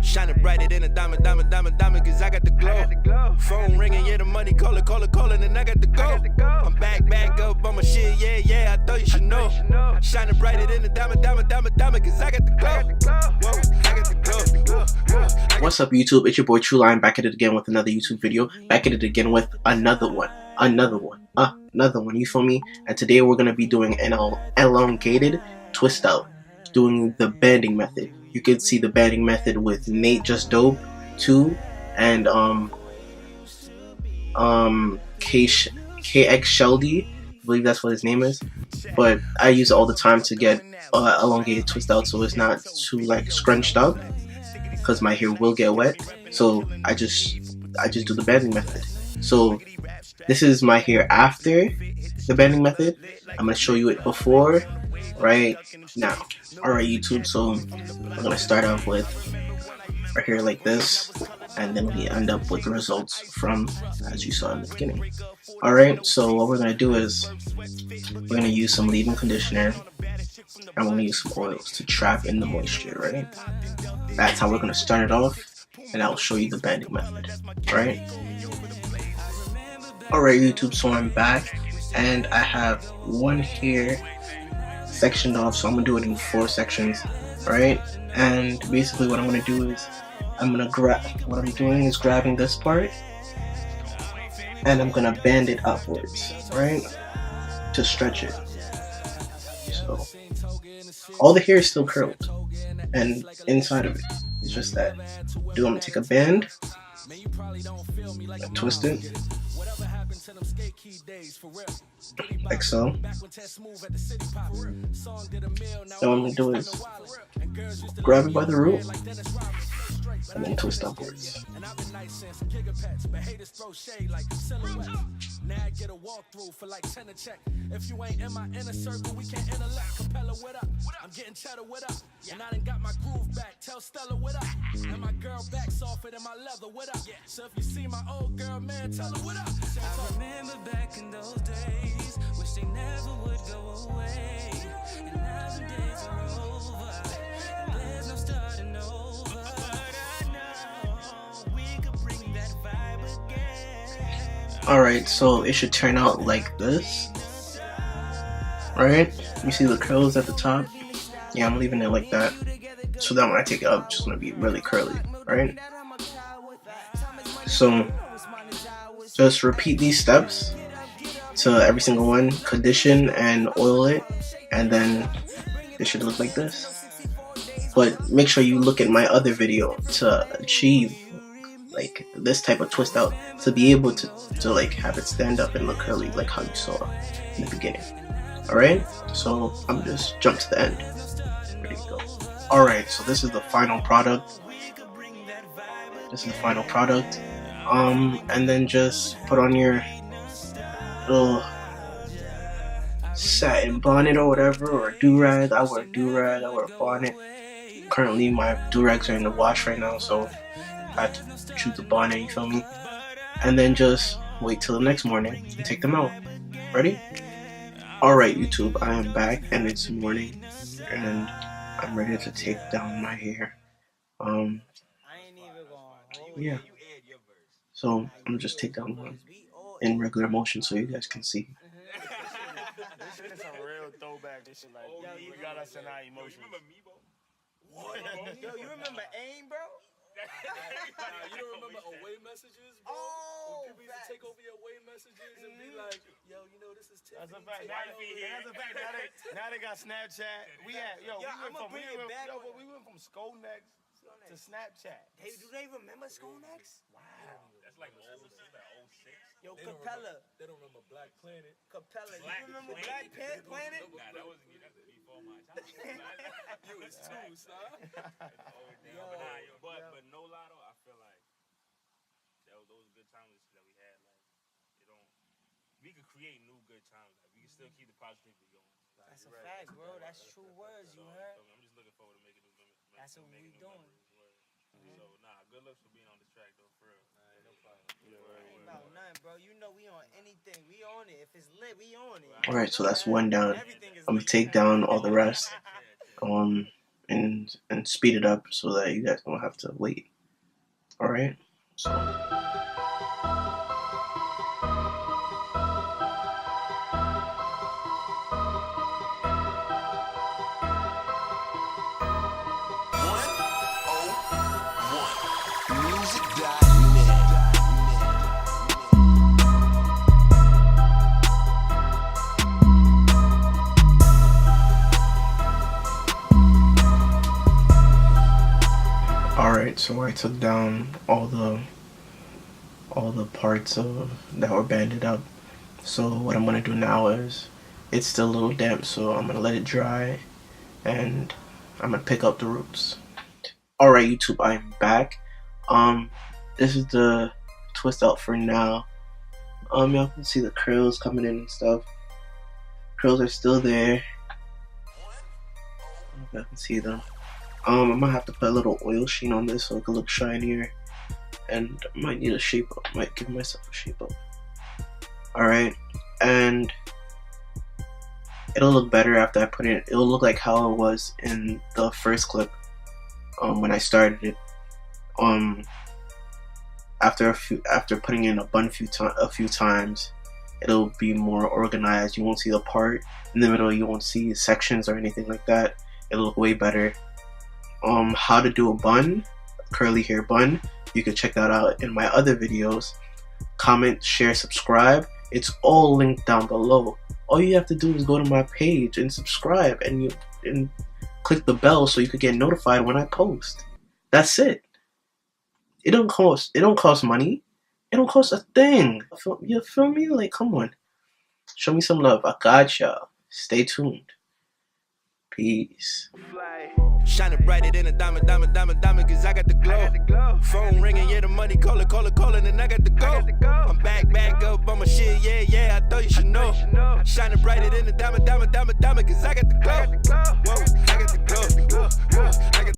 Shining brighter than a diamond, cause I got the glow. Phone ringing, yeah, the money calling, and I got the go. I'm back up on my shit, yeah, I thought you should know. Shining brighter than a diamond, cause I got the glow. Whoa, I got the glow. What's up, YouTube? It's your boy Trueline, back at it again with another YouTube video. Back at it again with another one. You feel me? And today we're gonna be doing an elongated twist out, doing the banding method. You can see the banding method with Nate Just Dope 2 and KX Sheldy, I believe that's what his name is. But I use it all the time to get elongated twist out, so it's not too like scrunched up, because my hair will get wet. So I just do the banding method. So this is my hair after the banding method. I'm gonna show you it before right now. Alright, YouTube, so I'm gonna start off with our hair like this, and then we end up with the results from as you saw in the beginning. Alright, so what we're gonna do is we're gonna use some leave-in conditioner, and we're gonna use some oils to trap in the moisture, right? That's how we're gonna start it off, and I'll show you the banding method, right? Alright, YouTube, so I'm back, and I have one hair sectioned off, so I'm gonna do it in 4 sections, right? And basically what I'm gonna do is grabbing this part, and I'm gonna band it upwards, right, to stretch it. So all the hair is still curled, and inside of it, it's just that. I'm gonna take a band, twist it like so. Then what I'm gonna do is grab it by the root and then twist upwards. Alright, so it should turn out like this. Alright, you see the curls at the top? Yeah, I'm leaving it like that. So then when I take it up, it's just gonna be really curly, right? So just repeat these steps to every single one, condition and oil it, and then it should look like this. But make sure you look at my other video to achieve like this type of twist out, to be able to like have it stand up and look curly like how you saw in the beginning. Alright, so I'm just jump to the end. Ready to go. Alright, so this is the final product. And then just put on your little satin bonnet or whatever, or a do-rag. I wear a do-rag, I wear a bonnet. Currently my do-rags are in the wash right now, so I had to choose the bonnet, you feel me? And then just wait till the next morning and take them out. Ready? Alright, YouTube, I am back, and it's morning, and I'm ready to take down my hair. Yeah. So I'm gonna just take down one in regular motion so you guys can see. This is some real throwback. This shit like, we got us in our emotions. You remember me, bro? What? Yo, you remember AIM, bro? You don't remember away messages, bro? Oh, when people used to take over your away messages and be like, yo, you know this is Tiffany. That's a fact. Now they got Snapchat. We went from Skonex to Snapchat. Hey, do they remember Skonex? Wow. That's like old 06. Yo, Capella. They don't remember Black Planet. Capella. You remember Black Planet? Nah, that wasn't before my time. You was 2, son. But no lie though, I feel like those good times that we had, like, we could create new good times. Like, we can still keep the positivity going. Like, that's a fact, bro. That's true words, you heard? I'm just looking forward to making new memories. That's what we doing. So, good looks for being on this track, though, for real. No problem. Ain't about nothing, bro. You know we on anything. We on it. If it's lit, we on it. Alright, so that's one down. I'm gonna take down all the rest. and speed it up so that you guys don't have to wait. Alright? So alright, so I took down all the parts that were banded up. So what I'm gonna do now is, it's still a little damp, so I'm gonna let it dry and I'm gonna pick up the roots. Alright YouTube, I'm back. This is the Twistout for now. Y'all can see the curls coming in and stuff. Curls are still there. I don't know if y'all can see them. I'm gonna have to put a little oil sheen on this so it can look shinier, and I might need a shape up. Might give myself a shape up. Alright, and it'll look better after I put it. It'll look like how it was in the first clip when I started it. After putting in a bun a few times, it'll be more organized. You won't see the part in the middle. You won't see sections or anything like that. It'll look way better. How to do a bun, curly hair bun, you can check that out in my other videos. Comment, share, subscribe. It's all linked down below. All you have to do is go to my page and subscribe, and click the bell so you can get notified when I post. That's it. It don't cost money. It don't cost a thing. You feel me? Like, come on. Show me some love. I got y'all. Stay tuned. Peace. Shining brighter than a diamond, cause I got the glow. Phone ringing, yeah, the money calling, and I got the go. I'm back up on my shit, yeah, I thought you should know. Shining brighter than a diamond, cause I got the glow.